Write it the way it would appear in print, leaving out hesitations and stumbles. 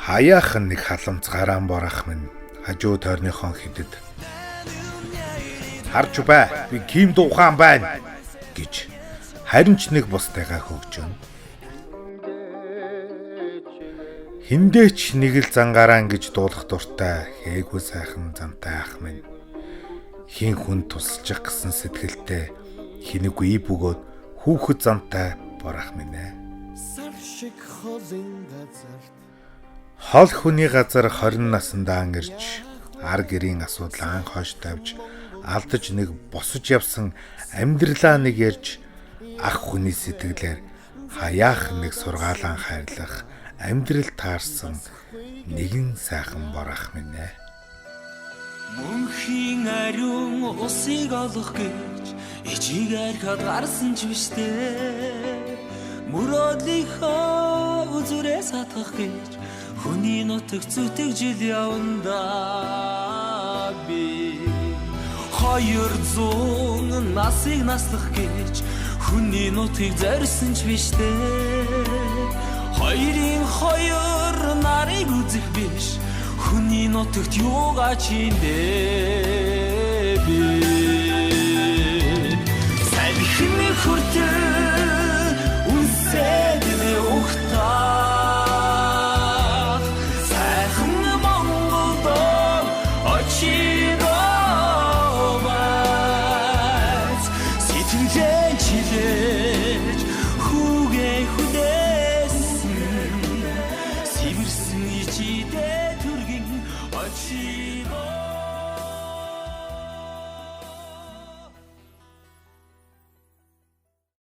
Хаяахан нэг халамж гараан борах минь хажуу тойрныхон хэдэд харж бай би ким дуухаан байна гэж харин ч нэг бустайгаа хөгжөн. Хиндээч нэг л зангараан гэж дуулах дуртай хээгүй сайхан замтай ах минь хин хүн тусалчих гэсэн сэтгэлтэй хинэггүй бөгөөд хүүхэд замтай борах минь ээ. Хол хүний газар 20 насндаа ирж ар гэрийн асуудал анх хойш тавьж алдаж нэг босож явсан амьдралаа нэг ярьж ах хүний сэтгэлээр хаяах нэг сургаалan хайрлах амьдрал таарсан нэгэн сайхан борах минь ээ. Мөнхийн ариун усыг олох гэж ичигээр хад гарсан ч биштэй мөрөөдлийнхөө үзүрээс хатгах гэж хүний нутаг зүтгэж явандаа би 200 насыг наслах гэж хүний нутгийг зорьсон ч биштэй хоёрын хоёр нарыг үзэх биш хүний нутагт юугаа чиндээ